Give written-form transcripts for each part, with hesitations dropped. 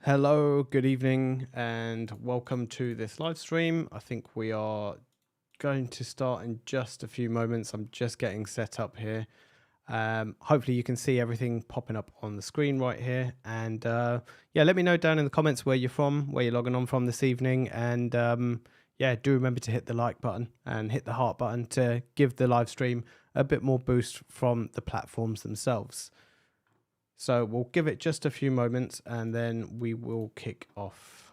Hello, good evening, and welcome to this live stream. I think we are going to start in just a few moments. I'm just getting set up here. Hopefully you can see everything popping up on the screen right here. And yeah, let me know down in the comments where you're from, where you're logging on from this evening. And yeah, do remember to hit the like button and hit the heart button to give the live stream a bit more boost from the platforms themselves. So we'll give it just a few moments and then we will kick off.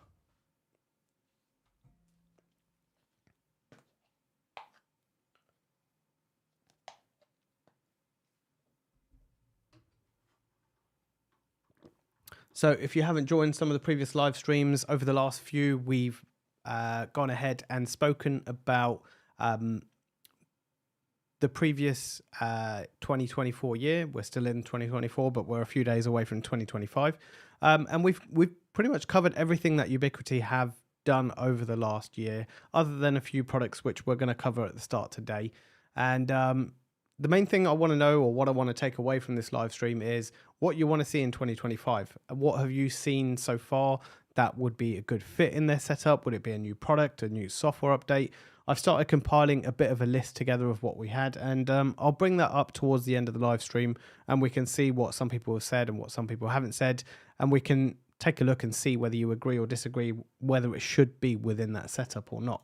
So if you haven't joined some of the previous live streams over the last few, we've gone ahead and spoken about the previous 2024 year. We're still in 2024, but we're a few days away from 2025. And we've pretty much covered everything that Ubiquiti have done over the last year, other than a few products which we're going to cover at the start today. And the main thing I want to know, or what I want to take away from this live stream, is what you want to see in 2025. What have you seen so far that would be a good fit in their setup? Would it be a new product, a new software update? I've started compiling a bit of a list together of what we had, and I'll bring that up towards the end of the live stream, and we can see what some people have said and what some people haven't said, and we can take a look and see whether you agree or disagree, whether it should be within that setup or not.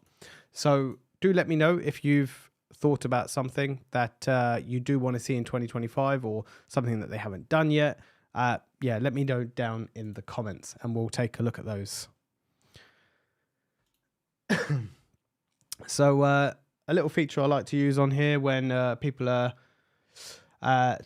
So do let me know if you've thought about something that you do want to see in 2025, or something that they haven't done yet. Yeah, let me know down in the comments and we'll take a look at those. So a little feature I like to use on here when people are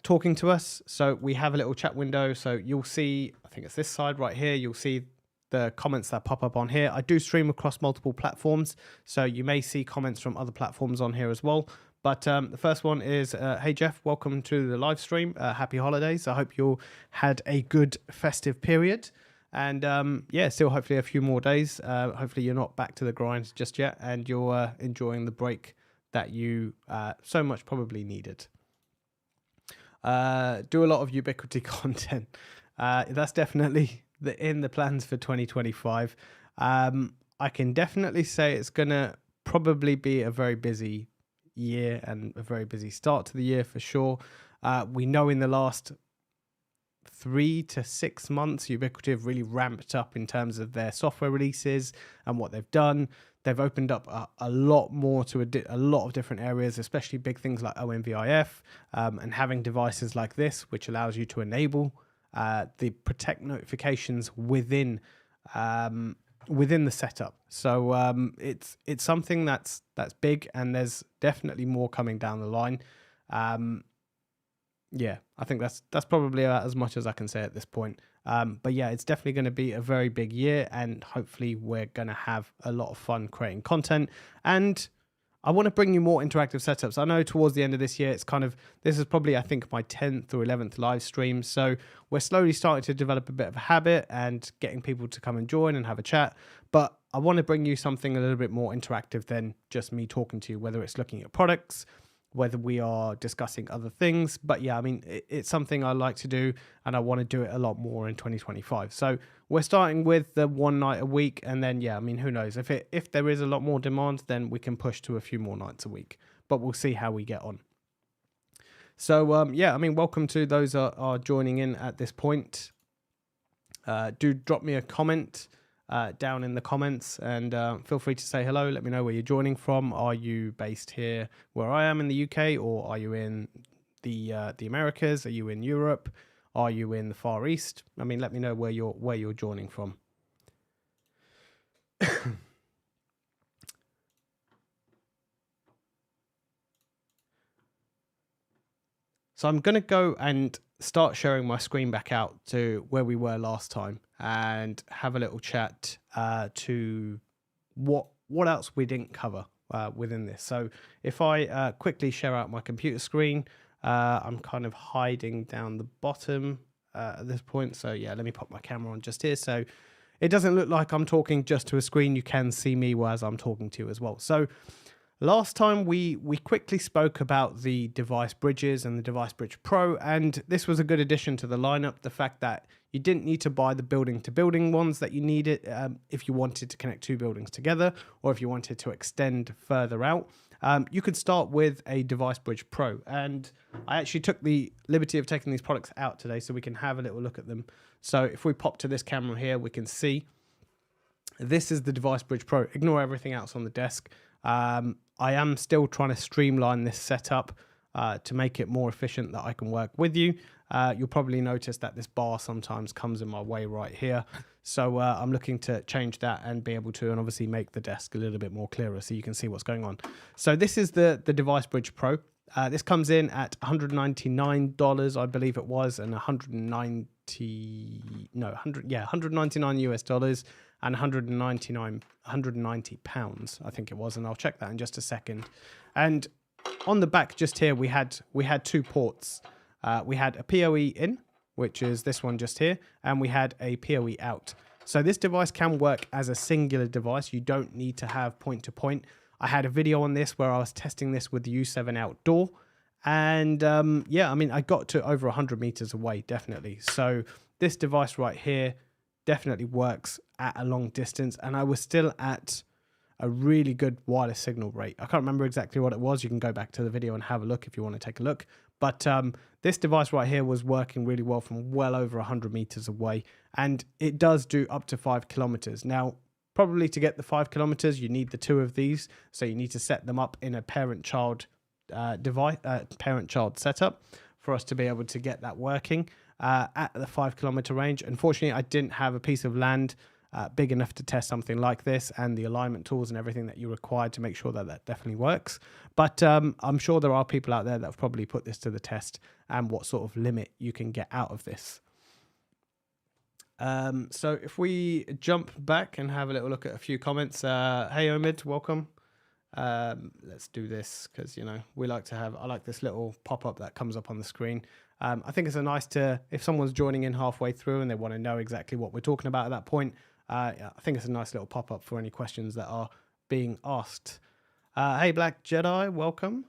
talking to us. So we have a little chat window. So you'll see, I think it's this side right here, you'll see the comments that pop up on here. I do stream across multiple platforms, so you may see comments from other platforms on here as well. But the first one is, hey Jeff, welcome to the live stream. Happy holidays. I hope you had a good festive period. And yeah, still hopefully a few more days. Hopefully you're not back to the grind just yet, and you're enjoying the break that you so much probably needed. Do a lot of Ubiquiti content. That's definitely in the plans for 2025. I can definitely say it's going to probably be a very busy year and a very busy start to the year for sure. We know in the last 3 to 6 months, Ubiquiti have really ramped up in terms of their software releases and what they've done. They've opened up a lot more to a lot of different areas, especially big things like ONVIF, and having devices like this, which allows you to enable the protect notifications within the setup. So it's something that's big, and there's definitely more coming down the line. Yeah, I think that's probably about as much as I can say at this point. But yeah, it's definitely going to be a very big year, and hopefully we're going to have a lot of fun creating content. And I want to bring you more interactive setups. I know towards the end of this year, this is probably, I think, my 10th or 11th live stream. So we're slowly starting to develop a bit of a habit and getting people to come and join and have a chat. But I want to bring you something a little bit more interactive than just me talking to you, whether it's looking at products, whether we are discussing other things. But yeah, I mean, it's something I like to do, and I want to do it a lot more in 2025. So we're starting with the one night a week, and then yeah, I mean, who knows, if there is a lot more demand, then we can push to a few more nights a week, but we'll see how we get on. So yeah, I mean, welcome to those are joining in at this point. Do drop me a comment down in the comments, and feel free to say hello. Let me know where you're joining from. Are you based here where I am in the UK, or are you in the Americas? Are you in Europe? Are you in the Far East? I mean, let me know where you're joining from. So I'm going to go and start sharing my screen back out to where we were last time, and have a little chat to what else we didn't cover within this. So if I quickly share out my computer screen, I'm kind of hiding down the bottom at this point. So yeah, let me pop my camera on just here, so it doesn't look like I'm talking just to a screen. You can see me as I'm talking to you as well. So Last time we quickly spoke about the device bridges and the device bridge Pro, and this was a good addition to the lineup. The fact that you didn't need to buy the building to building ones that you needed if you wanted to connect two buildings together, or if you wanted to extend further out. You could start with a device bridge Pro, and I actually took the liberty of taking these products out today so we can have a little look at them. So if we pop to this camera here, we can see this is the device bridge Pro. Ignore everything else on the desk. I am still trying to streamline this setup to make it more efficient that I can work with you. You'll probably notice that this bar sometimes comes in my way right here. So I'm looking to change that and be able to, and obviously make the desk a little bit more clearer so you can see what's going on. So this is the device bridge Pro. This comes in at $199, I believe it was, and 199 US dollars and 190 pounds, I think it was, and I'll check that in just a second. And on the back just here, we had two ports. We had a PoE in, which is this one just here, and we had a PoE out. So this device can work as a singular device. You don't need to have point-to-point. I had a video on this where I was testing this with the U7 outdoor, and yeah, I mean, I got to over 100 meters away, definitely. So this device right here definitely works at a long distance, and I was still at a really good wireless signal rate. I can't remember exactly what it was. You can go back to the video and have a look if you want to take a look. But this device right here was working really well from well over 100 meters away, and it does do up to 5 kilometers. Now, probably to get the 5 kilometers, you need the two of these. So you need to set them up in a parent-child parent-child setup for us to be able to get that working at the 5 kilometer range. Unfortunately, I didn't have a piece of land big enough to test something like this, and the alignment tools and everything that you required to make sure that that definitely works. But I'm sure there are people out there that have probably put this to the test and what sort of limit you can get out of this. So if we jump back and have a little look at a few comments. Hey Omid, welcome. Let's do this because, you know, we like to have, I like this little pop-up that comes up on the screen. I think it's a nice to, if someone's joining in halfway through and they want to know exactly what we're talking about at that point, I think it's a nice little pop-up for any questions that are being asked. Hey Black Jedi, welcome.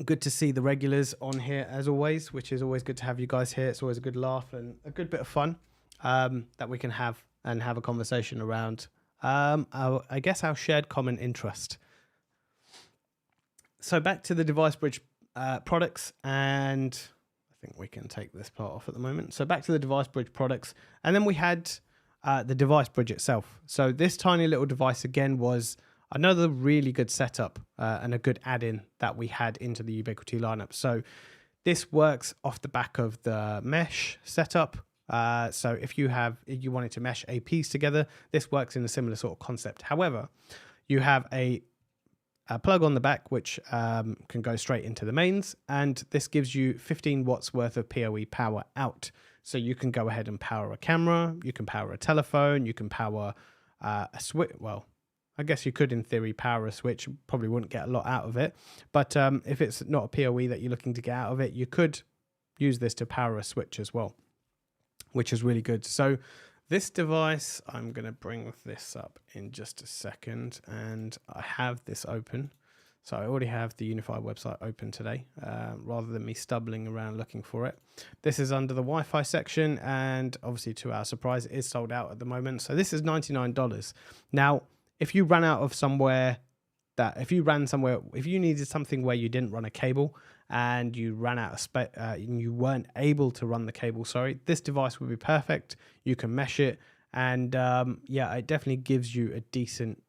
Good to see the regulars on here as always, which is always good to have you guys here. It's always a good laugh and a good bit of fun that we can have and have a conversation around I guess our shared common interest. So back to the device bridge products, and I think we can take this part off at the moment. So back to the device bridge products, and then we had the device bridge itself. So this tiny little device again was another really good setup and a good add-in that we had into the Ubiquiti lineup. So this works off the back of the mesh setup. So if you wanted to mesh APs together, this works in a similar sort of concept. However, you have a plug on the back which can go straight into the mains, and this gives you 15 watts worth of PoE power out. So you can go ahead and power a camera, you can power a telephone, you can power a switch. Well, I guess you could in theory power a switch, probably wouldn't get a lot out of it. But if it's not a PoE that you're looking to get out of it, you could use this to power a switch as well, which is really good. So this device, I'm going to bring this up in just a second, and I have this open. So I already have the UniFi website open today, rather than me stumbling around looking for it. This is under the Wi-Fi section, and obviously to our surprise, it is sold out at the moment. So this is $99. Now, if you ran out of somewhere if you needed something where you didn't run a cable and you ran out of space, you weren't able to run the cable, sorry, this device would be perfect. You can mesh it, and yeah, it definitely gives you a decent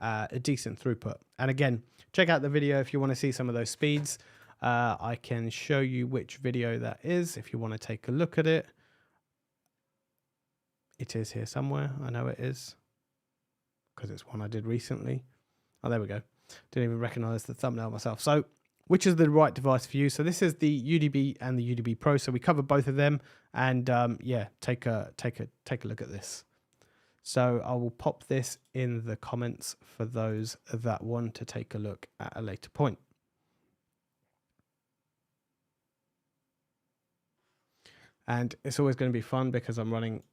throughput. And again, check out the video if you want to see some of those speeds. I can show you which video that is if you want to take a look at it. It is here somewhere. I know it is because it's one I did recently. Oh, there we go. Didn't even recognize the thumbnail myself. So which is the right device for you? So this is the UDB and the UDB Pro. So we covered both of them, and yeah, take a look at this. So I will pop this in the comments for those that want to take a look at a later point. And it's always going to be fun because I'm running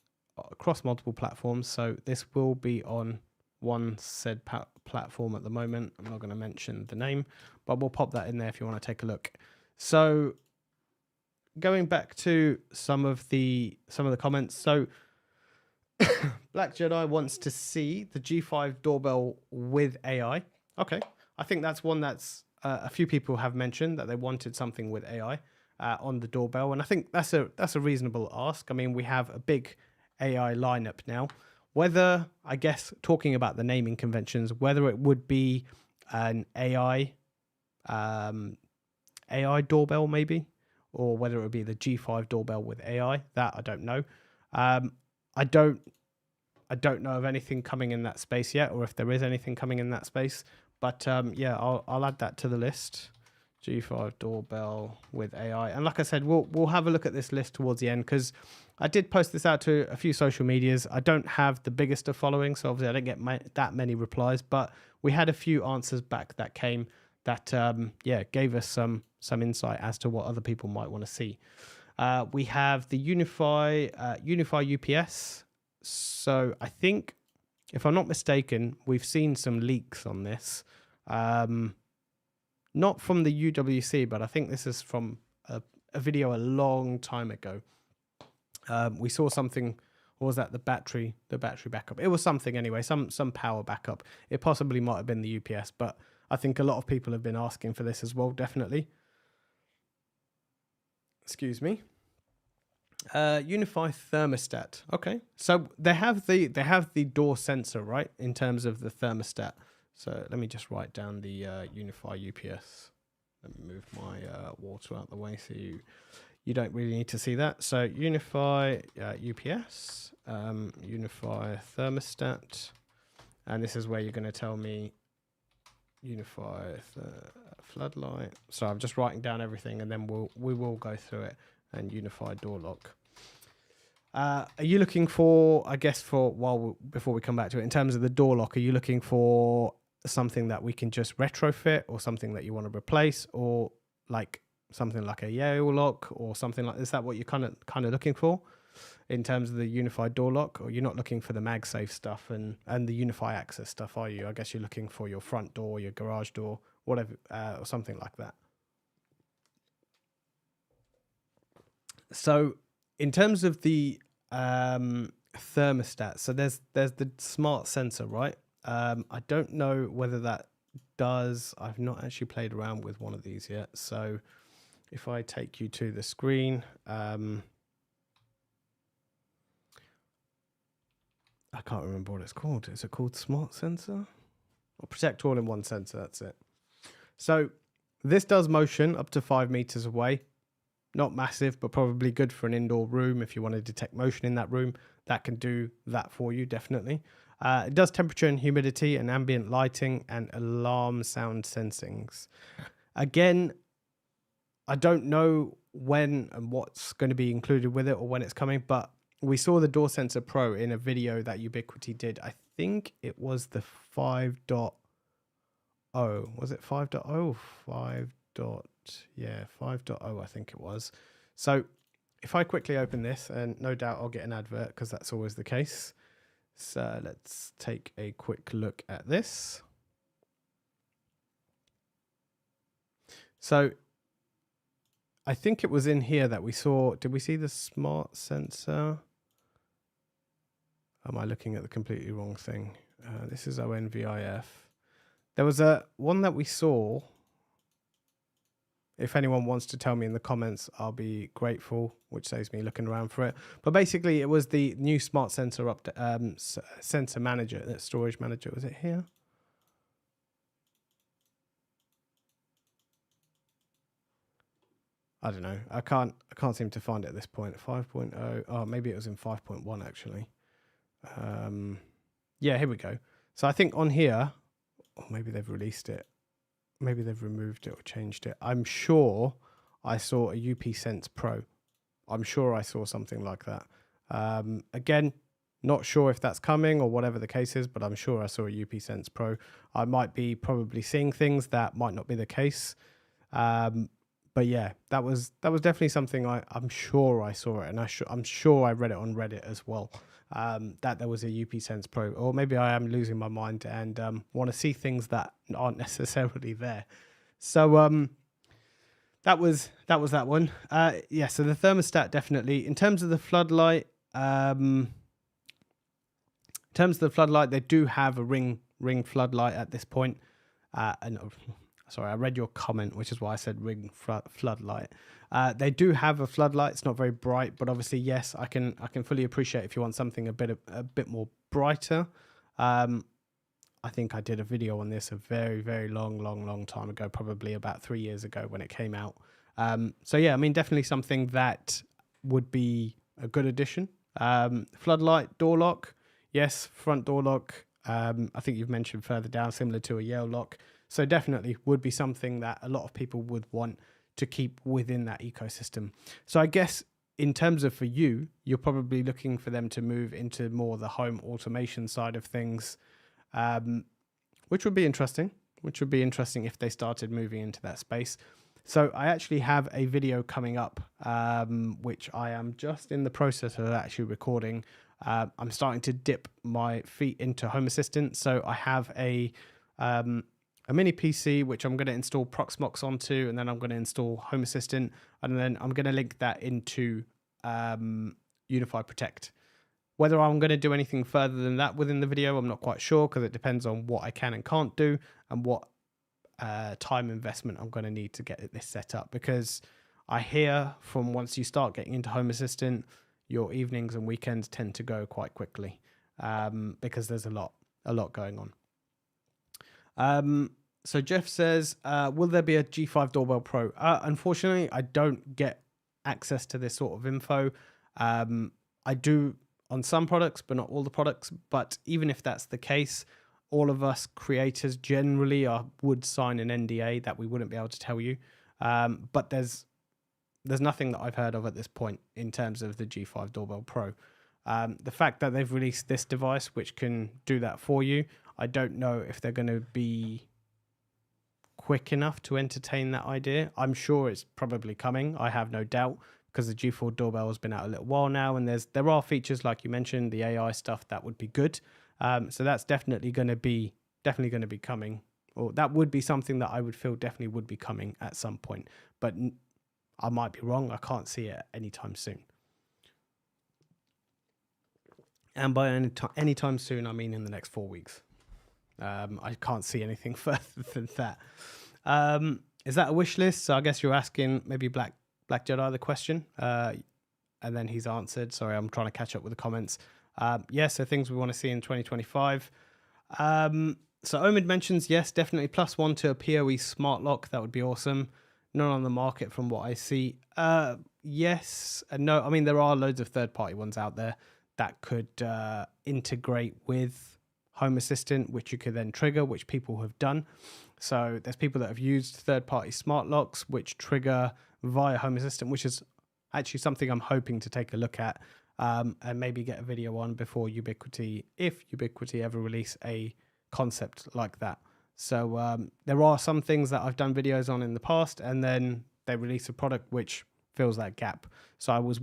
across multiple platforms. So this will be on one said platform at the moment. I'm not going to mention the name, but we'll pop that in there if you want to take a look. So going back to some of the comments. So Black Jedi wants to see the G5 doorbell with AI. Okay, I think that's one that's a few people have mentioned that they wanted something with AI on the doorbell, and I think that's a reasonable ask. I mean, we have a big AI lineup now. Whether, I guess, talking about the naming conventions, whether it would be an AI doorbell maybe, or whether it would be the G5 doorbell with AI, that I don't know. I don't know of anything coming in that space yet, or if there is anything coming in that space. But yeah, I'll add that to the list. G5 doorbell with AI, and like I said, we'll have a look at this list towards the end, because I did post this out to a few social medias. I don't have the biggest of following, so obviously I don't get that many replies, but we had a few answers back that came that yeah, gave us some insight as to what other people might want to see. We have the UniFi UPS. So I think, if I'm not mistaken, we've seen some leaks on this. Not from the UWC, but I think this is from a video a long time ago. We saw something, or was that the battery backup? It was something anyway, some power backup. It possibly might have been the UPS, but I think a lot of people have been asking for this as well, definitely. Excuse me. UniFi thermostat. Okay, so they have the door sensor, right, in terms of the thermostat. So let me just write down the UniFi UPS. Let me move my water out the way so you don't really need to see that. So UniFi UPS, UniFi thermostat, and this is where you're going to tell me UniFi floodlight. So I'm just writing down everything, and then we will go through it. And UniFi door lock. Are you looking for, I guess, before we come back to it, in terms of the door lock, are you looking for something that we can just retrofit, or something that you want to replace, or like something like a Yale lock or something like? Is that what you're kind of looking for in terms of the UniFi door lock, or you're not looking for the MagSafe stuff and the UniFi access stuff, are you? I guess you're looking for your front door, your garage door, whatever, or something like that. So in terms of the thermostat, so there's the smart sensor, right? I don't know whether that does. I've not actually played around with one of these yet. So if I take you to the screen, I can't remember what it's called. Is it called smart sensor? Or protect all in one sensor? That's it. So this does motion up to 5 meters away. Not massive, but probably good for an indoor room. If you want to detect motion in that room, that can do that for you, definitely. It does temperature and humidity and ambient lighting and alarm sound sensings. Again, I don't know when and what's going to be included with it or when it's coming, but we saw the Door Sensor Pro in a video that Ubiquiti did. I think it was the 5.0. Was it 5.0? 5.0, I think it was. So if I quickly open this, and no doubt I'll get an advert because that's always the case. So let's take a quick look at this. So I think it was in here that we saw, did we see the smart sensor? Am I looking at the completely wrong thing? This is ONVIF. There was one that we saw. If anyone wants to tell me in the comments, I'll be grateful, which saves me looking around for it. But basically, it was the new smart sensor sensor manager, storage manager. Was it here? I don't know. I can't seem to find it at this point. 5.0. Oh, maybe it was in 5.1 actually. Yeah, here we go. So I think on here, or maybe they've released it. Maybe they've removed it or changed it. I'm sure I saw a UP Sense Pro. I'm sure I saw something like that. Again, not sure if that's coming or whatever the case is, but I'm sure I saw a UP Sense Pro. I might be probably seeing things that might not be the case. But yeah, that was definitely something I'm sure I saw it, and I'm sure I read it on Reddit as well. That there was a UP-Sense Pro, or maybe I am losing my mind and want to see things that aren't necessarily there. So that was that one. Yeah, so the thermostat definitely. In terms of the floodlight, they do have a ring floodlight at this point. And sorry, I read your comment, which is why I said ring floodlight. They do have a floodlight. It's not very bright, but obviously, yes, I can fully appreciate if you want something a bit more brighter. I think I did a video on this a very, very long time ago, probably about 3 years ago when it came out. So yeah, I mean, definitely something that would be a good addition. Floodlight, door lock. Yes, front door lock. I think you've mentioned further down, similar to a Yale lock. So definitely would be something that a lot of people would want to keep within that ecosystem. So I guess in terms of for you, you're probably looking for them to move into more the home automation side of things, which would be interesting. If they started moving into that space. So I actually have a video coming up, which I am just in the process of actually recording. I'm starting to dip my feet into Home Assistant. So I have a mini PC, which I'm going to install Proxmox onto, and then I'm going to install Home Assistant, and then I'm going to link that into UniFi Protect. Whether I'm going to do anything further than that within the video, I'm not quite sure, because it depends on what I can and can't do and what time investment I'm going to need to get this set up. Because I hear from once you start getting into Home Assistant, your evenings and weekends tend to go quite quickly because there's a lot going on. So Jeff says, will there be a G5 Doorbell Pro? Unfortunately, I don't get access to this sort of info. I do on some products, but not all the products. But even if that's the case, all of us creators generally would sign an NDA that we wouldn't be able to tell you. But there's nothing that I've heard of at this point in terms of the G5 Doorbell Pro. The fact that they've released this device, which can do that for you, I don't know if they're going to be quick enough to entertain that idea. I'm sure it's probably coming. I have no doubt, because the G4 Doorbell has been out a little while now, and there are features like you mentioned, the AI stuff that would be good. So that's definitely going to be coming, or that would be something that I would feel definitely would be coming at some point. But I might be wrong. I can't see it anytime soon. And by anytime soon, I mean in the next 4 weeks. I can't see anything further than that. Is that a wish list? So I guess you're asking maybe Black Jedi the question, and then he's answered. Sorry, I'm trying to catch up with the comments. So things we want to see in 2025. So Omid mentions, yes, definitely +1 to a PoE smart lock. That would be awesome. Not on the market from what I see. Yes and no. I mean, there are loads of third-party ones out there that could integrate with Home Assistant, which you could then trigger, which people have done. So there's people that have used third-party smart locks, which trigger via Home Assistant, which is actually something I'm hoping to take a look at and maybe get a video on before Ubiquiti, if Ubiquiti ever release a concept like that. So there are some things that I've done videos on in the past, and then they release a product which fills that gap. So I was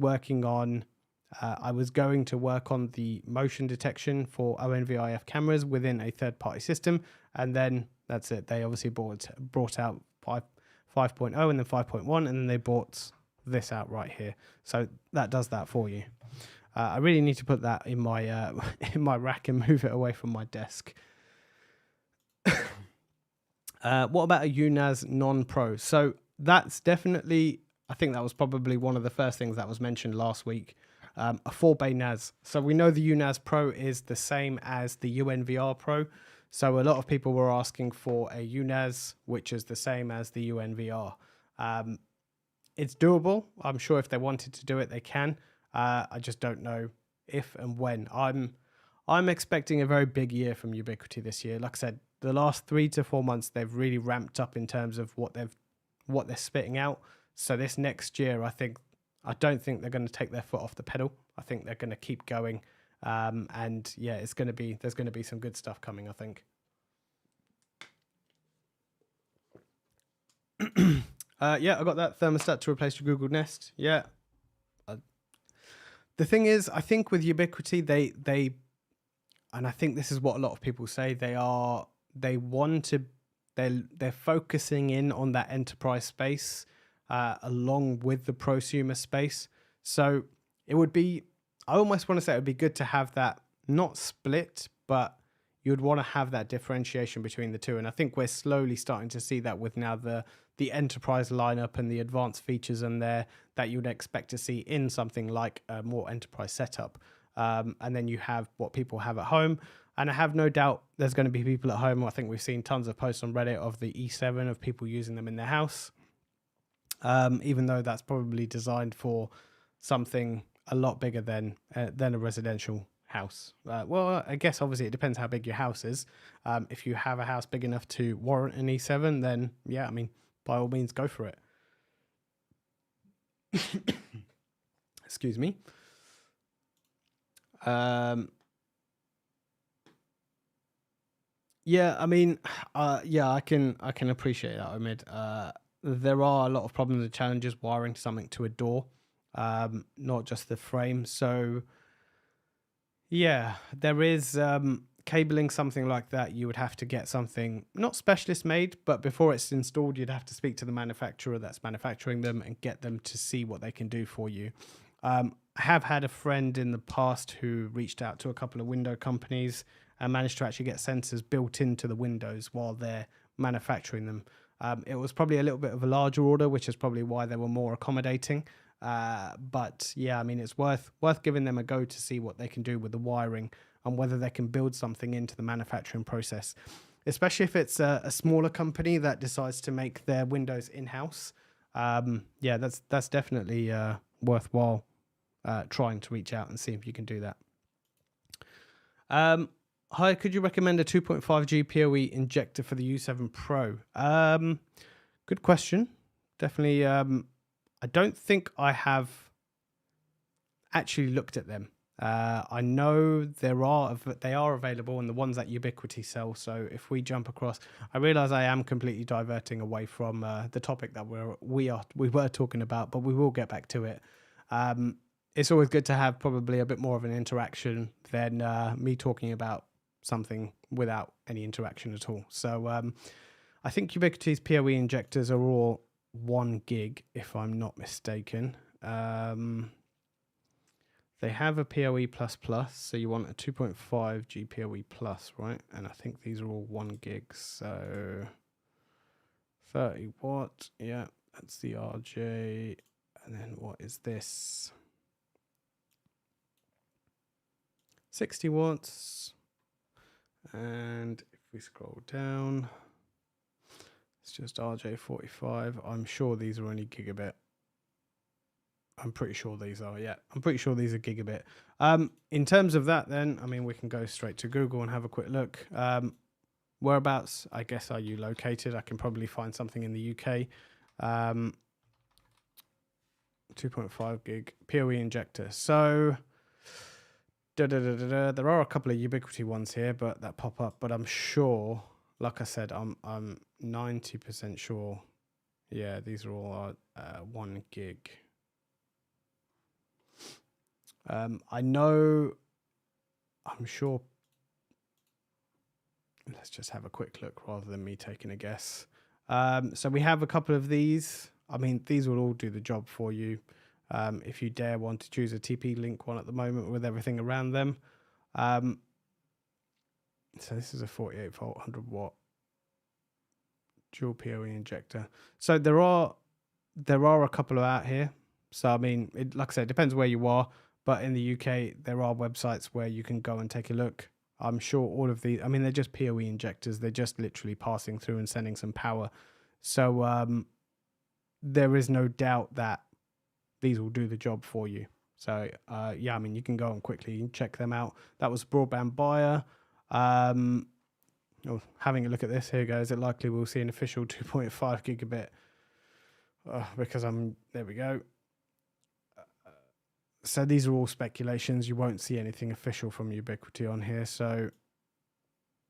going to work on the motion detection for ONVIF cameras within a third-party system, and then that's it. They obviously brought out 5.0 and then 5.1, and then they brought this out right here. So that does that for you. I really need to put that in my in my rack and move it away from my desk. What about a UNAS non-pro? So that's definitely, I think that was probably one of the first things that was mentioned last week. A 4-bay NAS. So we know the UNAS Pro is the same as the UNVR Pro. So a lot of people were asking for a UNAS, which is the same as the UNVR. It's doable. I'm sure if they wanted to do it, they can. I just don't know if and when. I'm expecting a very big year from Ubiquiti this year. Like I said, the last 3 to 4 months, they've really ramped up in terms of what they're spitting out. So this next year, I don't think they're going to take their foot off the pedal. I think they're going to keep going. And yeah, there's going to be some good stuff coming, I think. Yeah, I got that thermostat to replace your Google Nest. Yeah. The thing is, I think with Ubiquiti, they and I think this is what a lot of people say, they're focusing in on that enterprise space along with the prosumer space. So it would be, I almost want to say it would be good to have that not split, but you'd want to have that differentiation between the two. And I think we're slowly starting to see that with now the enterprise lineup and the advanced features in there that you'd expect to see in something like a more enterprise setup. And then you have what people have at home. And I have no doubt there's going to be people at home. I think we've seen tons of posts on Reddit of the E7 of people using them in their house. Even though that's probably designed for something a lot bigger than a residential house. Well, I guess obviously it depends how big your house is. If you have a house big enough to warrant an E7, then yeah, I mean, by all means, go for it. Excuse me. Yeah, I mean, yeah, I can appreciate that, Omid. There are a lot of problems and challenges wiring something to a door, not just the frame. So, yeah, there is cabling something like that. You would have to get something not specialist made, but before it's installed, you'd have to speak to the manufacturer that's manufacturing them and get them to see what they can do for you. I have had a friend in the past who reached out to a couple of window companies and managed to actually get sensors built into the windows while they're manufacturing them. It was probably a little bit of a larger order, which is probably why they were more accommodating. But yeah, I mean, it's worth giving them a go to see what they can do with the wiring and whether they can build something into the manufacturing process, especially if it's a smaller company that decides to make their windows in-house. Yeah, that's definitely worthwhile trying to reach out and see if you can do that. Hi, could you recommend a 2.5G PoE injector for the U7 Pro? Good question. Definitely. I don't think I have actually looked at them. I know they are available, and the ones that Ubiquiti sell. So if we jump across, I realize I am completely diverting away from the topic that we were talking about, but we will get back to it. It's always good to have probably a bit more of an interaction than me talking about something without any interaction at all. So I think Ubiquiti's PoE injectors are all 1 gig, if I'm not mistaken. They have a PoE++, so you want a 2.5G PoE+, right? And I think these are all 1 gig, so 30 watt, yeah, that's the RJ. And then what is this? 60 watts. And if we scroll down, it's just RJ45. I'm sure these are only gigabit. I'm pretty sure these are, yeah. I'm pretty sure these are gigabit. In terms of that then, I mean, we can go straight to Google and have a quick look. Whereabouts, I guess, are you located? I can probably find something in the UK. 2.5 gig PoE injector. So, there are a couple of Ubiquiti ones here, but that pop up. But I'm sure, like I said, I'm 90% sure. Yeah, these are all 1 gig. I know, I'm sure. Let's just have a quick look rather than me taking a guess. So we have a couple of these. I mean, these will all do the job for you. If you dare want to choose a TP-Link one at the moment with everything around them. So this is a 48 volt, 100 watt dual PoE injector. So there are a couple of out here. So I mean, like I said, it depends where you are. But in the UK, there are websites where you can go and take a look. I'm sure all of these, I mean, they're just PoE injectors. They're just literally passing through and sending some power. So there is no doubt that these will do the job for you. So yeah, I mean, you can go and quickly check them out. That was Broadband Buyer. Having a look at this, here goes. It likely we'll see an official 2.5 gigabit because there we go. So these are all speculations. You won't see anything official from Ubiquiti on here. So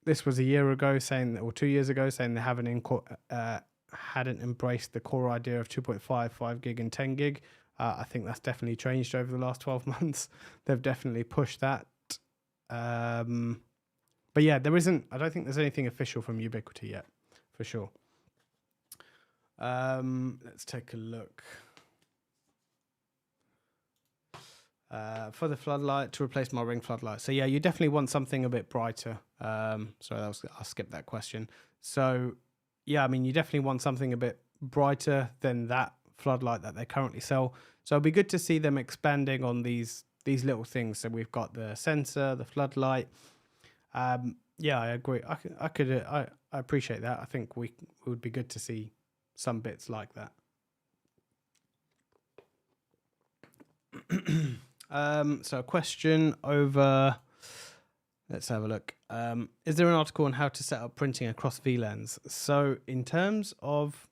this was a year ago saying, or 2 years ago saying they have an hadn't embraced the core idea of 2.5, 5 gig and 10 gig. I think that's definitely changed over the last 12 months. They've definitely pushed that. But yeah, I don't think there's anything official from Ubiquiti yet, for sure. Let's take a look. For the floodlight, to replace my ring floodlight. So yeah, you definitely want something a bit brighter. Sorry, I'll skip that question. So yeah, I mean, you definitely want something a bit brighter than that floodlight that they currently sell. So it'll be good to see them expanding on these little things. So we've got the sensor, the floodlight. Yeah, I agree. I appreciate that. I think it would be good to see some bits like that. So a question over, let's have a look. Is there an article on how to set up printing across VLANs? So in terms of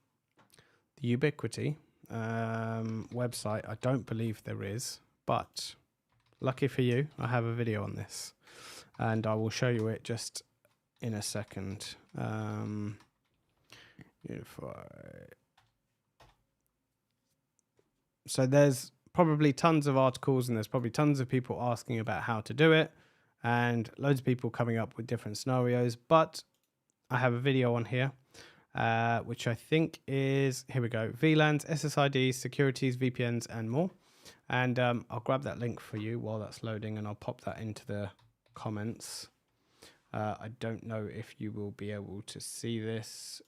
the Ubiquiti website, I don't believe there is, but lucky for you, I have a video on this and I will show you it just in a second. UniFi. So there's probably tons of articles and there's probably tons of people asking about how to do it and loads of people coming up with different scenarios, but I have a video on here which I think is, here we go, VLANs, SSIDs, securities, VPNs and more. And I'll grab that link for you while that's loading and I'll pop that into the comments. I don't know if you will be able to see this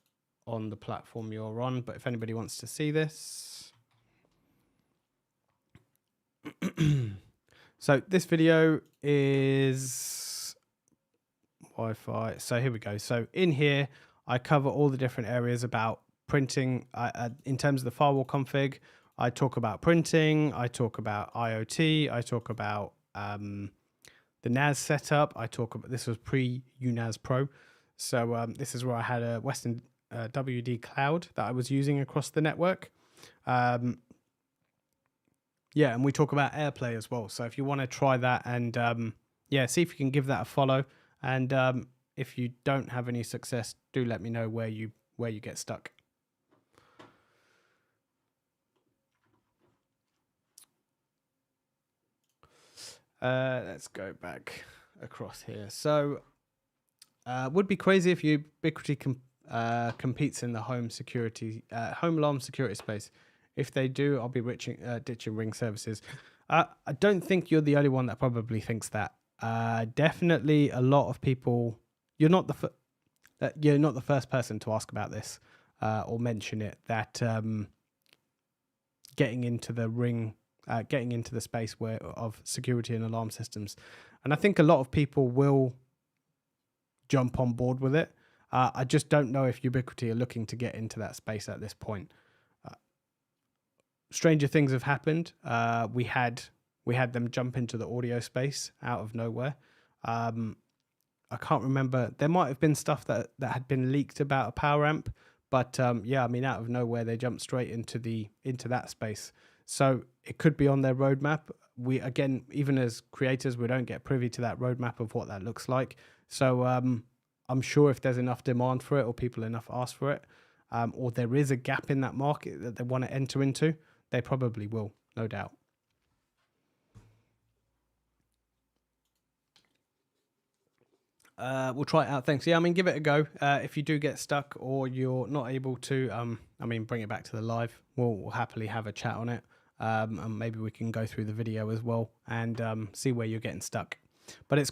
on the platform you're on, but if anybody wants to see this. So this video is Wi-Fi. So here we go. So in here, I cover all the different areas about printing. In terms of the firewall config, I talk about printing. I talk about IoT. I talk about the NAS setup. I talk about, this was pre-UNAS Pro. So this is where I had a Western WD cloud that I was using across the network. Yeah, and we talk about AirPlay as well. So if you want to try that and yeah, see if you can give that a follow. And if you don't have any success, do let me know where you get stuck. Let's go back across here. So would be crazy if Ubiquiti competes in the home alarm security space. If they do, I'll be ditching ring services. I don't think you're the only one that probably thinks that. Definitely a lot of people. You're not the first person to ask about this or mention it. That getting into the ring, getting into the space of security and alarm systems, and I think a lot of people will jump on board with it. I just don't know if Ubiquiti are looking to get into that space at this point. Stranger things have happened. We had them jump into the audio space out of nowhere. I can't remember. There might have been stuff that had been leaked about a power amp, but yeah, I mean, out of nowhere they jumped straight into that space. So it could be on their roadmap. We, again, even as creators, we don't get privy to that roadmap of what that looks like. So I'm sure if there's enough demand for it or people enough ask for it, or there is a gap in that market that they want to enter into, they probably will, no doubt. We'll try it out. Thanks. Yeah, I mean, give it a go. If you do get stuck or you're not able to, I mean, bring it back to the live. We'll happily have a chat on it. And maybe we can go through the video as well and see where you're getting stuck. But it's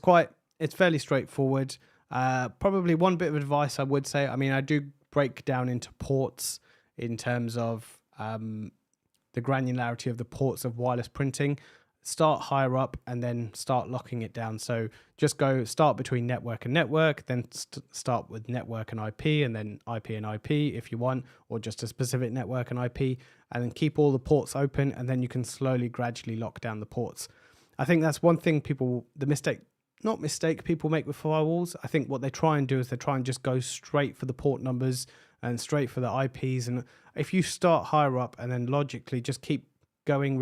fairly straightforward. Probably one bit of advice I would say, I mean, I do break down into ports in terms of the granularity of the ports of wireless printing. Start higher up and then start locking it down. So just start between network and network, then start with network and IP, and then IP and IP if you want, or just a specific network and IP, and then keep all the ports open, and then you can slowly, gradually lock down the ports. I think that's one thing people make with firewalls. I think what they try and do is they try and just go straight for the port numbers and straight for the IPs. And if you start higher up and then logically just keep going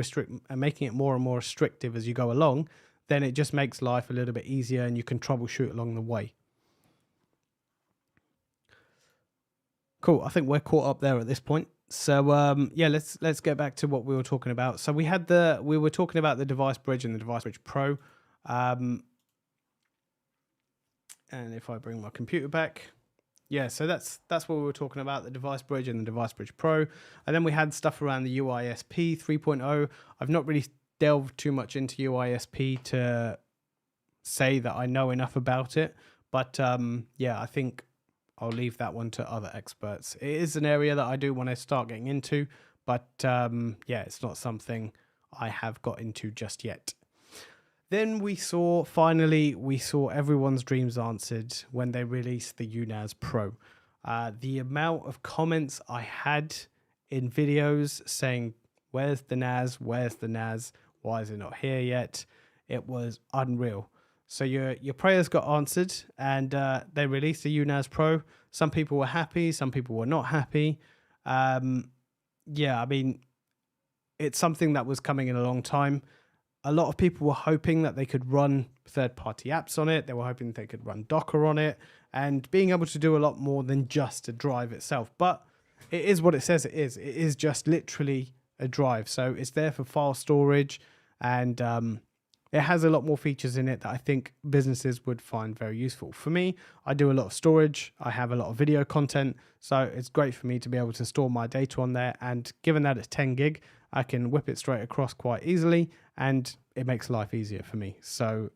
and making it more and more restrictive as you go along, then it just makes life a little bit easier and you can troubleshoot along the way. Cool. I think we're caught up there at this point. So yeah, let's get back to what we were talking about. So we were talking about the device bridge and the device bridge pro. And if I bring my computer back, yeah, so that's what we were talking about, the device bridge and the device bridge pro. And then we had stuff around the UISP 3.0. I've not really delved too much into UISP to say that I know enough about it, but yeah, I think I'll leave that one to other experts. It is an area that I do want to start getting into, but yeah, it's not something I have got into just yet. Then we saw everyone's dreams answered when they released the UNAS Pro. The amount of comments I had in videos saying, where's the NAS? Where's the NAS? Why is it not here yet? It was unreal. So your prayers got answered, and they released the UNAS Pro. Some people were happy, some people were not happy. Yeah, I mean, it's something that was coming in a long time. A lot of people were hoping that they could run third-party apps on it. They were hoping they could run Docker on it and being able to do a lot more than just a drive itself. But it is what it says it is. It is just literally a drive. So it's there for file storage, and it has a lot more features in it that I think businesses would find very useful. For me, I do a lot of storage. I have a lot of video content. So it's great for me to be able to store my data on there. And given that it's 10 gig, I can whip it straight across quite easily, and it makes life easier for me. So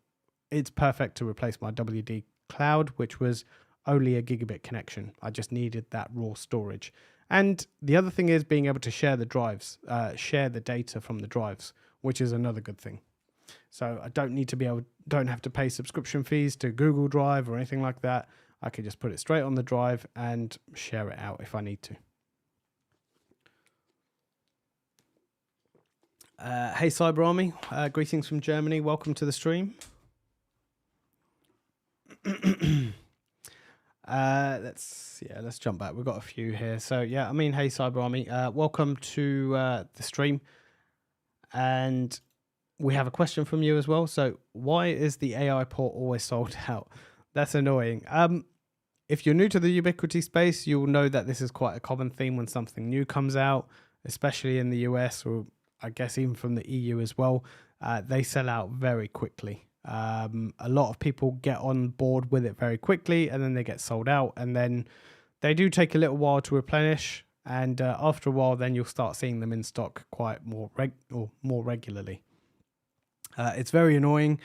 it's perfect to replace my WD Cloud, which was only a gigabit connection. I just needed that raw storage. And the other thing is being able to share the drives, share the data from the drives, which is another good thing. So I don't have to pay subscription fees to Google Drive or anything like that. I can just put it straight on the drive and share it out if I need to. Hey Cyber Army, greetings from Germany. Welcome to the stream. Let's jump back. We've got a few here. So yeah, I mean, hey Cyber Army, welcome to the stream. And we have a question from you as well. So why is the AI port always sold out? That's annoying. If you're new to the Ubiquiti space, you'll know that this is quite a common theme when something new comes out, especially in the US, or I guess even from the EU as well. They sell out very quickly. A lot of people get on board with it very quickly, and then they get sold out, and then they do take a little while to replenish. And after a while, then you'll start seeing them in stock quite more regularly. It's very annoying,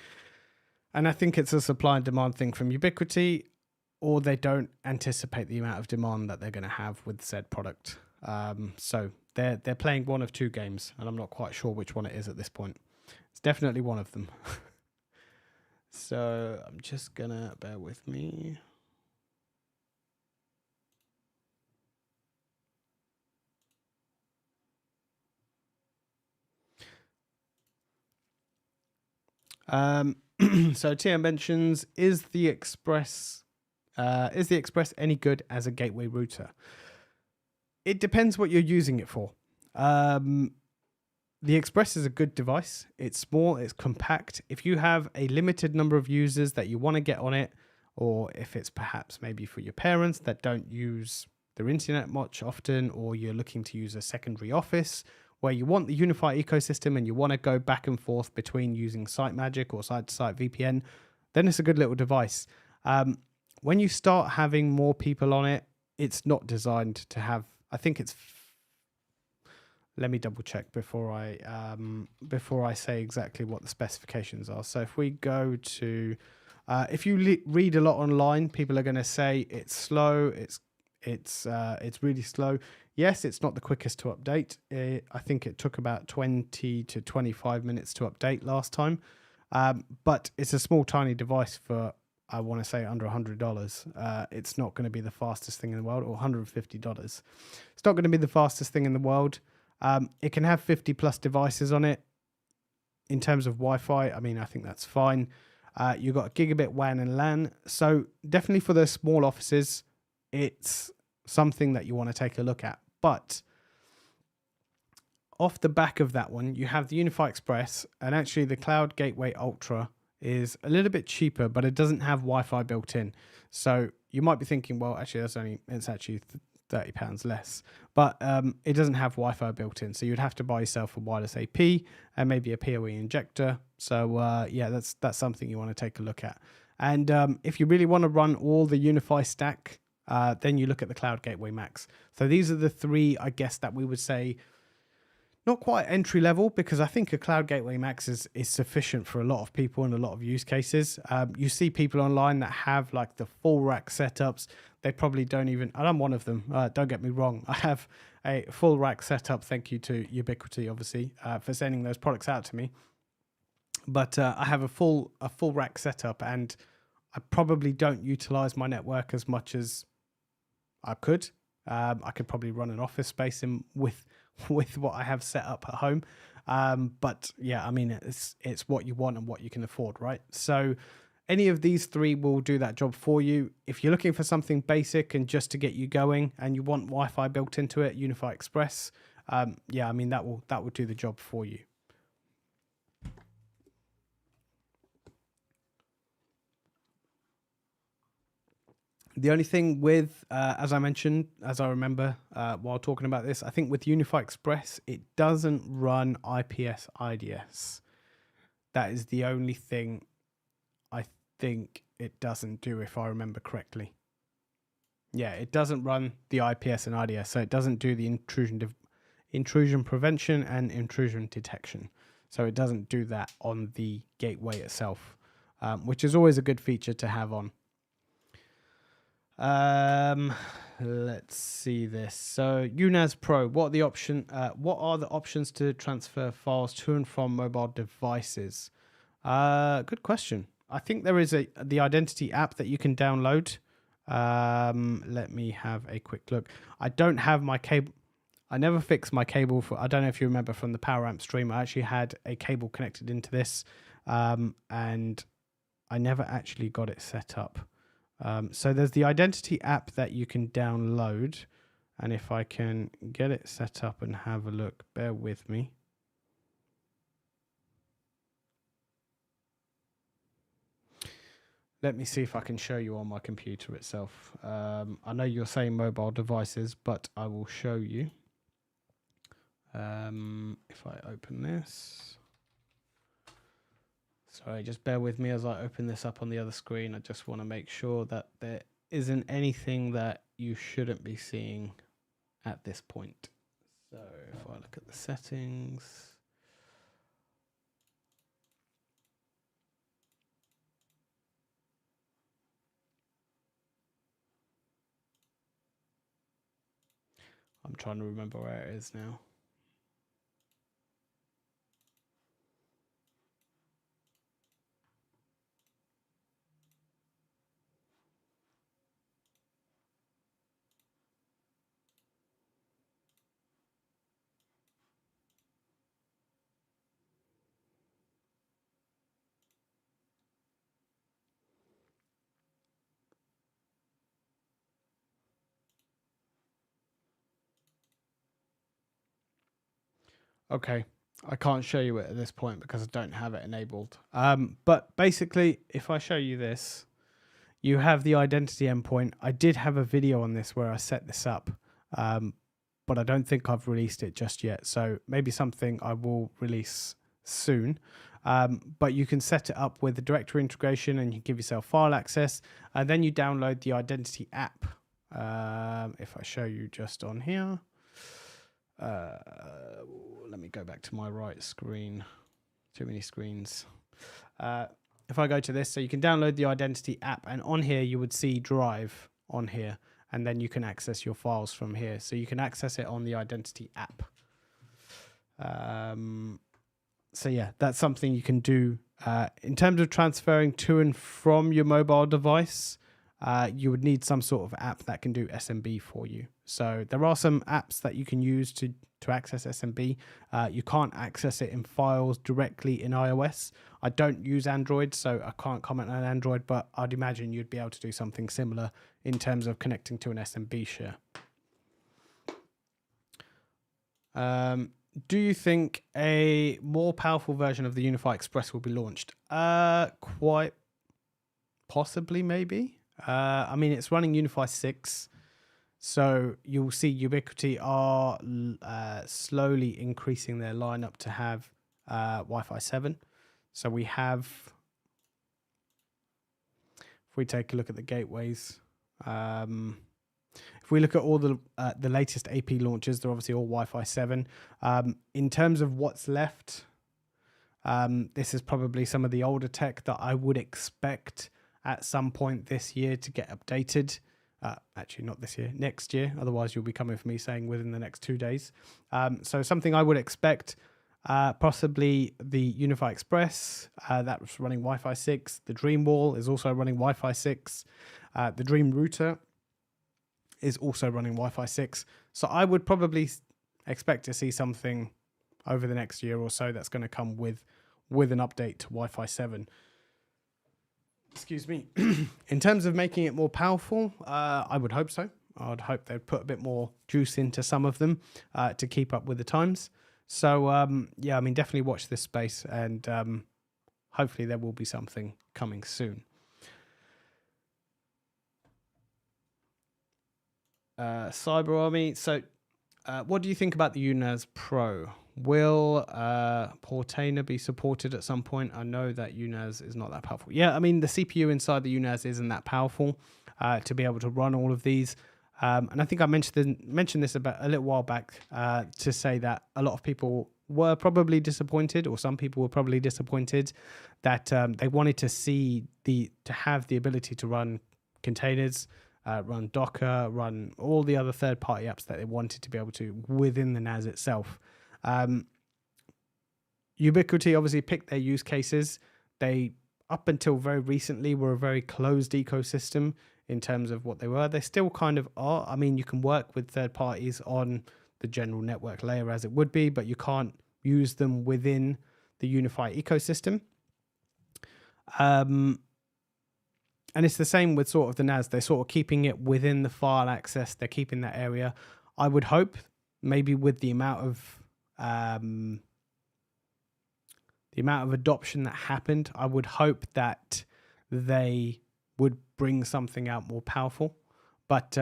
and I think it's a supply and demand thing from Ubiquiti, or they don't anticipate the amount of demand that they're going to have with said product. So they're playing one of two games, and I'm not quite sure which one it is at this point. It's definitely one of them. So I'm just gonna bear with me. So TM mentions, is the Express any good as a gateway router? It depends what you're using it for. The Express is a good device. It's small, it's compact. If you have a limited number of users that you want to get on it, or if it's perhaps maybe for your parents that don't use their internet much often, or you're looking to use a secondary office where you want the UniFi ecosystem and you want to go back and forth between using SiteMagic or site-to-site VPN, then it's a good little device. When you start having more people on it, it's not designed to have, I think it's, let me double check before I say exactly what the specifications are. So if we go to, if you read a lot online, people are going to say it's slow, it's really slow. Yes, it's not the quickest to update. I think it took about 20 to 25 minutes to update last time. But it's a small, tiny device for, I want to say, under $100. It's not going to be the fastest thing in the world, or $150. It's not going to be the fastest thing in the world. It can have 50 plus devices on it. In terms of Wi-Fi, I mean, I think that's fine. You've got a gigabit WAN and LAN. So definitely for the small offices, it's something that you want to take a look at. But off the back of that one, you have the UniFi Express, and actually the Cloud Gateway Ultra is a little bit cheaper, but it doesn't have Wi-Fi built in. So you might be thinking, well, actually, it's actually £30 less. But it doesn't have Wi-Fi built in, so you'd have to buy yourself a wireless AP and maybe a PoE injector. So yeah, that's something you want to take a look at. And if you really want to run all the UniFi stack, then you look at the Cloud Gateway Max. So these are the three, I guess, that we would say not quite entry level, because I think a Cloud Gateway Max is sufficient for a lot of people in a lot of use cases. You see people online that have like the full rack setups. They probably don't even, and I'm one of them, don't get me wrong. I have a full rack setup. Thank you to Ubiquiti, obviously, for sending those products out to me. But I have a full rack setup, and I probably don't utilize my network as much as I could. I could probably run an office space in with what I have set up at home. But yeah, I mean, it's what you want and what you can afford, right? So any of these three will do that job for you. If you're looking for something basic and just to get you going and you want Wi-Fi built into it, UniFi Express, yeah, I mean, that will do the job for you. The only thing with, as I mentioned, as I remember while talking about this, I think with UniFi Express, it doesn't run IPS IDS. That is the only thing I think it doesn't do, if I remember correctly. Yeah, it doesn't run the IPS and IDS, so it doesn't do the intrusion prevention and intrusion detection. So it doesn't do that on the gateway itself, which is always a good feature to have on. Let's see this. So UNAS Pro, what are the options to transfer files to and from mobile devices? Good question. I think there is the Identity app that you can download. Let me have a quick look. I don't have my cable. I never fixed my cable for, I don't know if you remember from the Power Amp stream, I actually had a cable connected into this, and I never actually got it set up. So there's the Identity app that you can download, and if I can get it set up and have a look, bear with me. Let me see if I can show you on my computer itself. I know you're saying mobile devices, but I will show you. If I open this. Sorry, just bear with me as I open this up on the other screen. I just want to make sure that there isn't anything that you shouldn't be seeing at this point. So if I look at the settings. I'm trying to remember where it is now. Okay, I can't show you it at this point because I don't have it enabled. But basically, if I show you this, you have the Identity endpoint. I did have a video on this where I set this up, but I don't think I've released it just yet. So maybe something I will release soon. But you can set it up with the directory integration and you give yourself file access, and then you download the Identity app. If I show you just on here. Let me go back to my right screen. Too many screens. If I go to this, so you can download the Identity app, and on here you would see Drive on here, and then you can access your files from here. So you can access it on the Identity app. So yeah, that's something you can do. In terms of transferring to and from your mobile device, you would need some sort of app that can do SMB for you. So there are some apps that you can use to access SMB. You can't access it in files directly in iOS. I don't use Android, so I can't comment on Android, but I'd imagine you'd be able to do something similar in terms of connecting to an SMB share. Do you think a more powerful version of the UniFi Express will be launched? Quite possibly, maybe. I mean, it's running UniFi 6. So you'll see Ubiquiti are slowly increasing their lineup to have Wi-Fi 7. So we have, if we take a look at the gateways, if we look at all the latest AP launches, they're obviously all Wi-Fi 7. In terms of what's left, this is probably some of the older tech that I would expect at some point this year to get updated. Actually, not this year, next year. Otherwise, you'll be coming for me saying within the next 2 days. So something I would expect, possibly the UniFi Express, that's running Wi-Fi 6. The Dream Wall is also running Wi-Fi 6. The Dream Router is also running Wi-Fi 6. So I would probably expect to see something over the next year or so that's going to come with an update to Wi-Fi 7. Excuse me. In terms of making it more powerful, I would hope so. I'd hope they'd put a bit more juice into some of them to keep up with the times. So, yeah, I mean, definitely watch this space, and hopefully there will be something coming soon. Cyber Army. So, what do you think about the UNAS Pro? Will Portainer be supported at some point? I know that UNAS is not that powerful. Yeah, I mean, the CPU inside the UNAS isn't that powerful to be able to run all of these. And I think I mentioned this about a little while back to say that a lot of people were probably disappointed, or some people were probably disappointed that they wanted to have the ability to run containers, run Docker, run all the other third-party apps that they wanted to be able to within the NAS itself. Ubiquiti obviously picked their use cases. They, up until very recently, were a very closed ecosystem in terms of what they were. They still kind of are. I mean, you can work with third parties on the general network layer as it would be, but you can't use them within the UniFi ecosystem. And it's the same with sort of the NAS. They're sort of keeping it within the file access. They're keeping that area. I would hope maybe with the amount of adoption that happened, I would hope that they would bring something out more powerful. But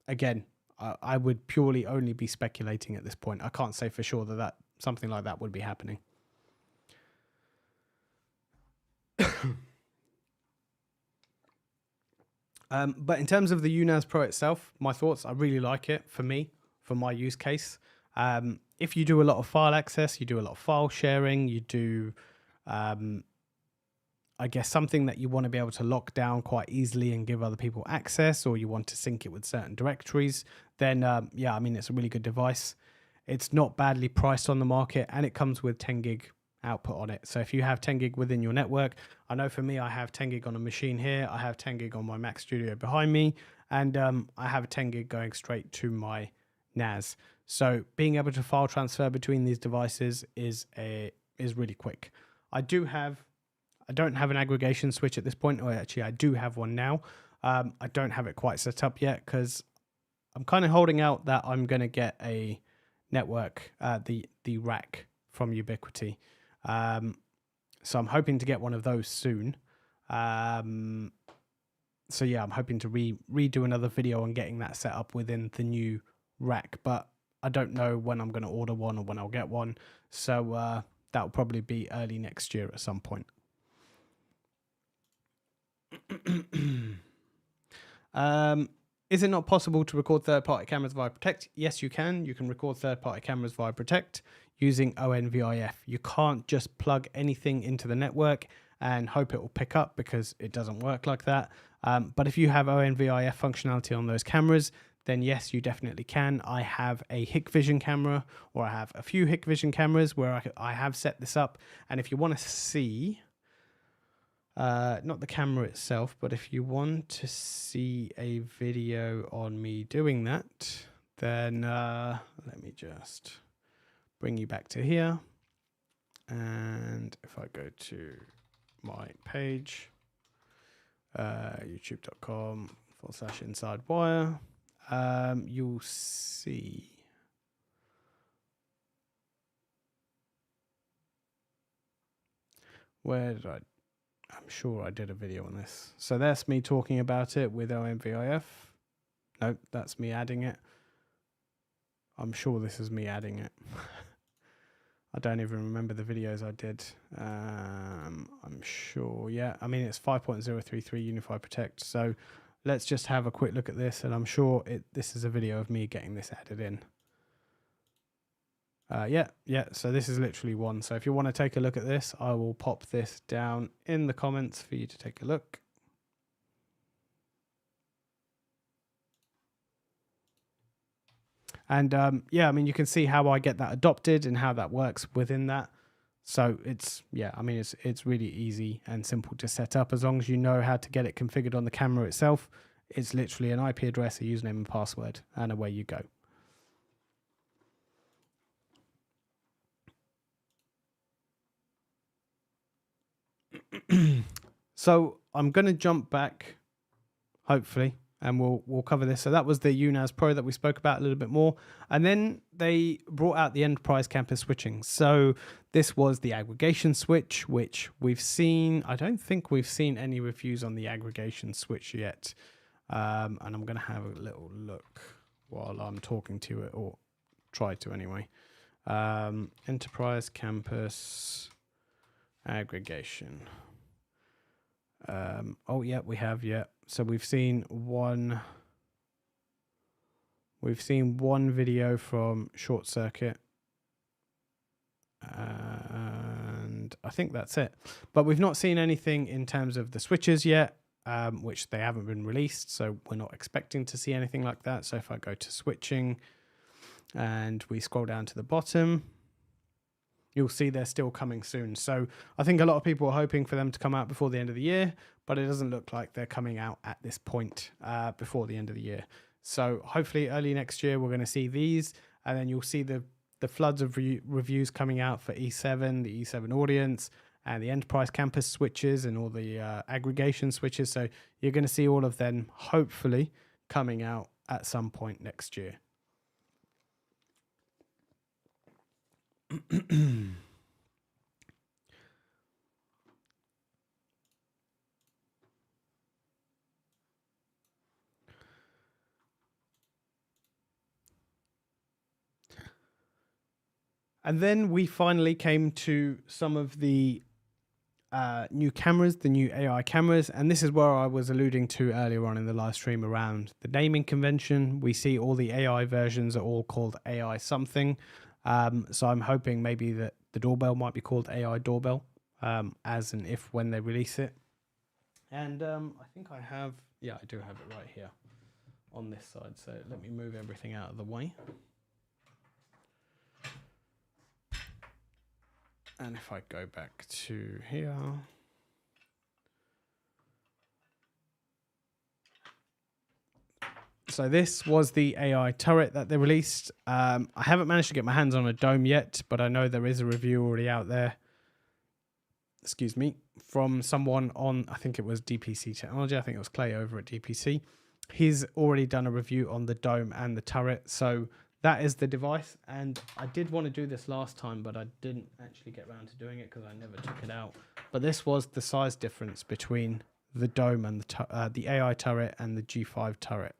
again, I would purely only be speculating at this point. I can't say for sure that something like that would be happening. But in terms of the UNAS Pro itself, my thoughts, I really like it for my use case. If you do a lot of file access, you do a lot of file sharing, you do, I guess, something that you want to be able to lock down quite easily and give other people access, or you want to sync it with certain directories, then yeah, I mean, it's a really good device. It's not badly priced on the market, and it comes with 10 gig output on it. So if you have 10 gig within your network, I know for me, I have 10 gig on a machine here, I have 10 gig on my Mac Studio behind me, and I have a 10 gig going straight to my NAS. So being able to file transfer between these devices is really quick. I don't have an aggregation switch at this point, or actually I do have one now. I don't have it quite set up yet because I'm kind of holding out that I'm going to get a network, the rack from Ubiquiti. So I'm hoping to get one of those soon. So yeah, I'm hoping to redo another video on getting that set up within the new rack, but I don't know when I'm going to order one or when I'll get one. So that will probably be early next year at some point. Is it not possible to record third-party cameras via Protect? Yes, you can. You can record third-party cameras via Protect using ONVIF. You can't just plug anything into the network and hope it will pick up, because it doesn't work like that. But if you have ONVIF functionality on those cameras, then yes, you definitely can. I have a Hikvision camera, or I have a few Hikvision cameras where I have set this up. And if you want to see, not the camera itself, but if you want to see a video on me doing that, then let me just bring you back to here. And if I go to my page, youtube.com/InsideWire, you'll see I'm sure I did a video on this. So that's me talking about it with ONVIF. No, that's me adding it. I'm sure this is me adding it. I don't even remember the videos I did. I'm sure, yeah. I mean, it's 5.033 UniFi Protect. So let's just have a quick look at this, and I'm sure this is a video of me getting this added in. Yeah. So this is literally one. So if you want to take a look at this, I will pop this down in the comments for you to take a look. And yeah, I mean, you can see how I get that adopted and how that works within that. So it's, yeah, I mean, it's really easy and simple to set up as long as you know how to get it configured on the camera itself. It's literally an IP address, a username and password, and away you go. So I'm going to jump back, hopefully, and we'll cover this. So that was the UNAS Pro that we spoke about a little bit more. And then they brought out the enterprise campus switching. So this was the aggregation switch, which we've seen. I don't think we've seen any reviews on the aggregation switch yet. And I'm going to have a little look while I'm talking to it, or try to anyway. Enterprise campus aggregation. Oh yeah, we have, yeah. So we've seen one video from Short Circuit, and I think that's it. But we've not seen anything in terms of the switches yet, which they haven't been released, so we're not expecting to see anything like that. So if I go to switching and we scroll down to the bottom, you'll see they're still coming soon. So I think a lot of people are hoping for them to come out before the end of the year, but it doesn't look like they're coming out at this point before the end of the year. So hopefully early next year, we're going to see these, and then you'll see the floods of reviews coming out for E7, the E7 audience, and the enterprise campus switches and all the aggregation switches. So you're going to see all of them hopefully coming out at some point next year. And then we finally came to some of the new cameras, the new AI cameras. And this is where I was alluding to earlier on in the live stream around the naming convention. We see all the AI versions are all called AI something. So I'm hoping maybe that the doorbell might be called AI doorbell, as and if when they release it. And I think I have, yeah, I do have it right here on this side. So let me move everything out of the way. And if I go back to here, so this was the AI turret that they released. I haven't managed to get my hands on a dome yet, but I know there is a review already out there. Excuse me, from someone on, I think it was DPC Technology. I think it was Clay over at DPC. He's already done a review on the dome and the turret. So that is the device, and I did want to do this last time, but I didn't actually get around to doing it because I never took it out. But this was the size difference between the dome and the AI turret and the G5 turret.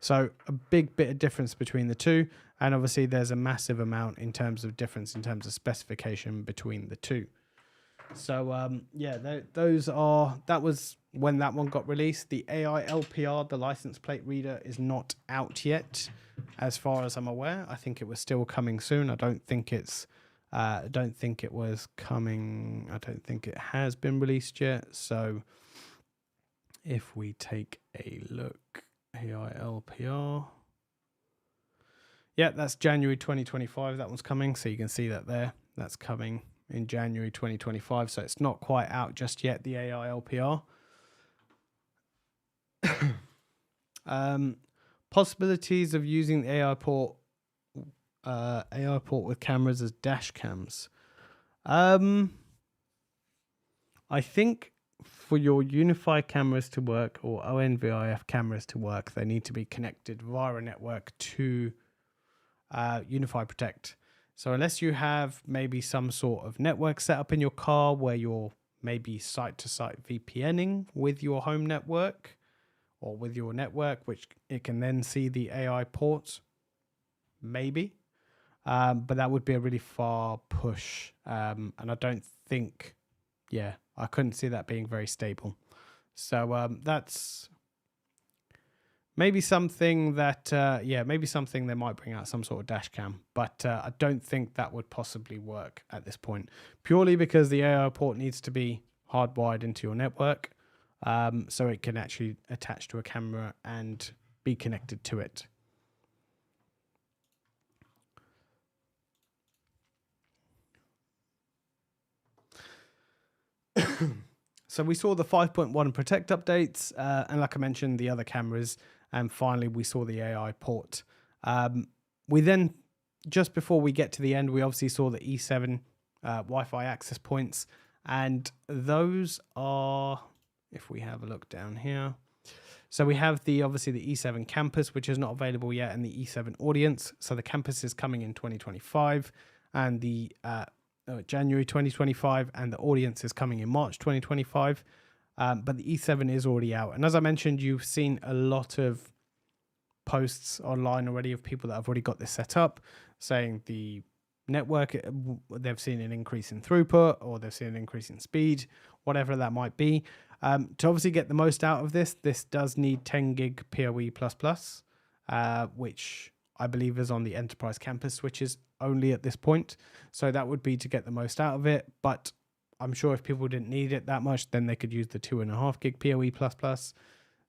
So a big bit of difference between the two, and obviously there's a massive amount in terms of difference in terms of specification between the two. So yeah, that was when that one got released. The AI LPR, the license plate reader, is not out yet, as far as I'm aware. I think it was still coming soon. I don't think it was coming. I don't think it has been released yet. So if we take a look, AI LPR. Yeah, that's January 2025. That one's coming. So you can see that there. That's coming in January 2025. So it's not quite out just yet, the AI LPR. Possibilities of using the AI port with cameras as dash cams. I think for your UniFi cameras to work, or ONVIF cameras to work, they need to be connected via a network to UniFi Protect. So unless you have maybe some sort of network set up in your car where you're maybe site-to-site VPNing with your home network, or with your network, which it can then see the AI ports, maybe. But that would be a really far push. And I don't think, I couldn't see that being very stable. So that's maybe something that, maybe something they might bring out, some sort of dash cam. But I don't think that would possibly work at this point, purely because the AI port needs to be hardwired into your network, so it can actually attach to a camera and be connected to it. So we saw the 5.1 Protect updates, and like I mentioned, the other cameras, and finally we saw the AI port. We then, just before we get to the end, we obviously saw the E7 Wi-Fi access points, and those are, if we have a look down here, so we have obviously the E7 campus, which is not available yet, and the E7 audience. So the campus is coming in 2025, and the January 2025, and the audience is coming in March 2025. But the E7 is already out. And as I mentioned, you've seen a lot of posts online already of people that have already got this set up, saying the network, they've seen an increase in throughput, or they've seen an increase in speed, whatever that might be. To obviously get the most out of this does need 10 gig PoE++, which I believe is on the enterprise campus switches only at this point. So that would be to get the most out of it. But I'm sure if people didn't need it that much, then they could use the 2.5 gig PoE++.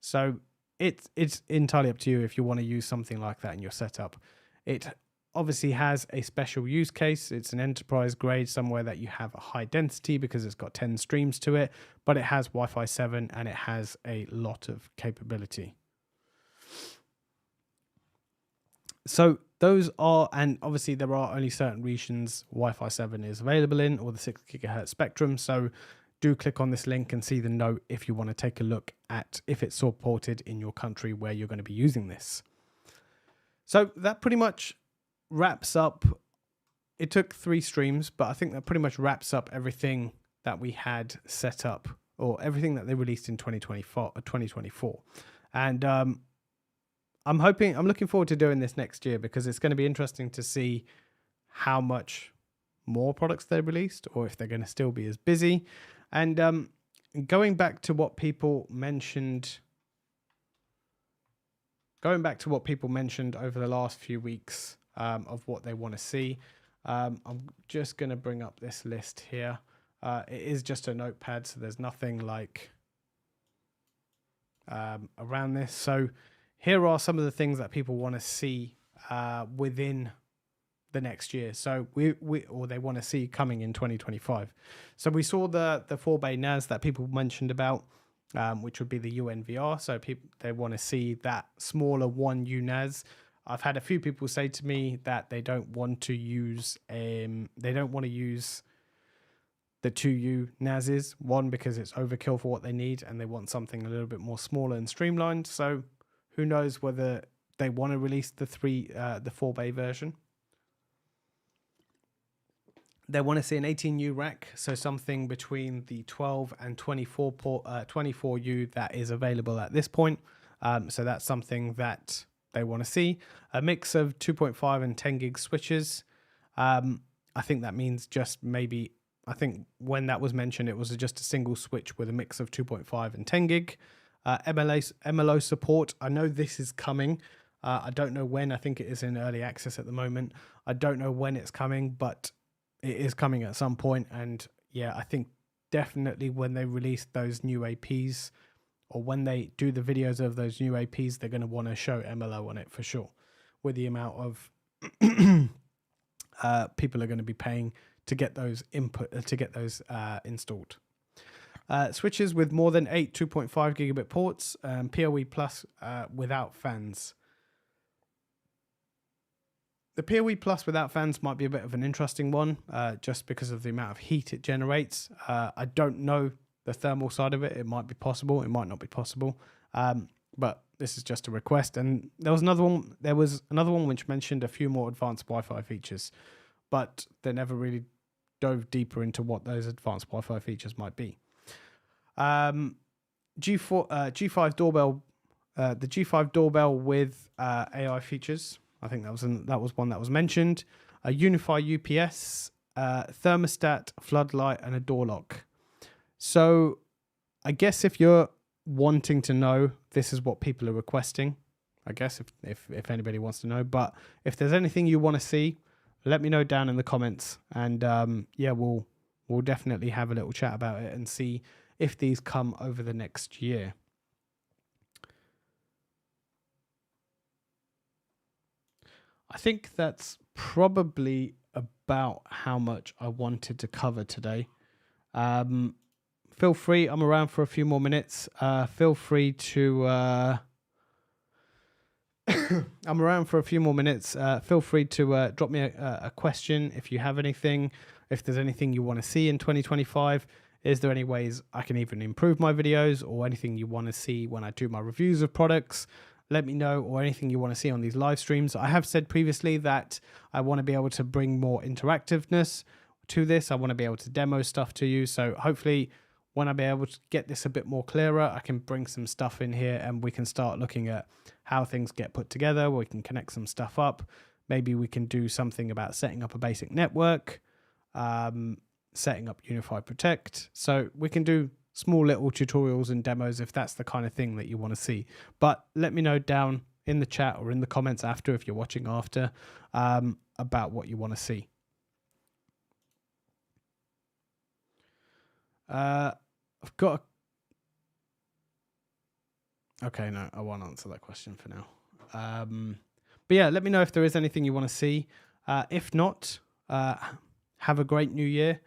So it's entirely up to you if you want to use something like that in your setup. It obviously has a special use case. It's an enterprise grade, somewhere that you have a high density because it's got 10 streams to it, but it has Wi-Fi 7 and it has a lot of capability. So those are, and obviously there are only certain regions Wi-Fi 7 is available in, or the 6 gigahertz spectrum. So do click on this link and see the note if you want to take a look at if it's supported in your country where you're going to be using this. So that pretty much wraps up. It took 3 streams, but I think that pretty much wraps up everything that we had set up, or everything that they released in 2024. And I'm looking forward to doing this next year, because it's going to be interesting to see how much more products they released, or if they're going to still be as busy. And going back to what people mentioned over the last few weeks, of what they want to see. I'm just going to bring up this list here. It is just a notepad, so there's nothing like around this. So here are some of the things that people want to see within the next year. So or they want to see coming in 2025. So we saw the 4-bay NAS that people mentioned about, which would be the UNVR. So they want to see that smaller 1U NAS. I've had a few people say to me that they don't want to use the 2U NASs. One, because it's overkill for what they need, and they want something a little bit more smaller and streamlined. So who knows whether they want to release the 4-bay version. They want to see an 18U rack, so something between the 12 and 24U that is available at this point. So that's something that they want to see. A mix of 2.5 and 10 gig switches. I think that means just maybe, I think when that was mentioned, it was just a single switch with a mix of 2.5 and 10 gig. MLO support. I know this is coming. I don't know when. I think it is in early access at the moment. I don't know when it's coming, but it is coming at some point. And yeah, I think definitely when they release those new APs, or when they do the videos of those new APs, they're going to want to show MLO on it for sure, with the amount of people are going to be paying to get those installed. Switches with more than 8 2.5 gigabit ports, PoE Plus without fans. The PoE Plus without fans might be a bit of an interesting one, just because of the amount of heat it generates. I don't know the thermal side of it. It might be possible, it might not be possible, but this is just a request. And there was another one which mentioned a few more advanced Wi-Fi features, but they never really dove deeper into what those advanced Wi-Fi features might be. G5 doorbell the G5 doorbell with AI features. I think that was one that was mentioned. A UniFi UPS, thermostat, floodlight, and a door lock. So I guess if you're wanting to know, this is what people are requesting. I guess if anybody wants to know. But if there's anything you want to see, let me know down in the comments. And yeah, we'll definitely have a little chat about it and see if these come over the next year. I think that's probably about how much I wanted to cover today. Feel free, I'm around for a few more minutes. Feel free to... I'm around for a few more minutes. Feel free to drop me a question if you have anything, if there's anything you want to see in 2025. Is there any ways I can even improve my videos, or anything you want to see when I do my reviews of products? Let me know, or anything you want to see on these live streams. I have said previously that I want to be able to bring more interactiveness to this. I want to be able to demo stuff to you. So hopefully when I be able to get this a bit more clearer, I can bring some stuff in here and we can start looking at how things get put together. We can connect some stuff up. Maybe we can do something about setting up a basic network, setting up UniFi Protect. So we can do small little tutorials and demos if that's the kind of thing that you want to see. But let me know down in the chat or in the comments after, if you're watching after, about what you want to see. I've got okay, no, I won't answer that question for now. But yeah, let me know if there is anything you want to see. If not, have a great new year.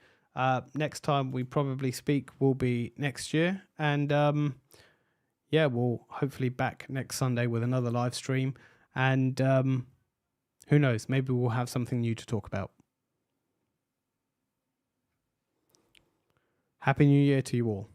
Next time we probably speak will be next year. And yeah, we'll hopefully back next Sunday with another live stream. And who knows, maybe we'll have something new to talk about. Happy New Year to you all.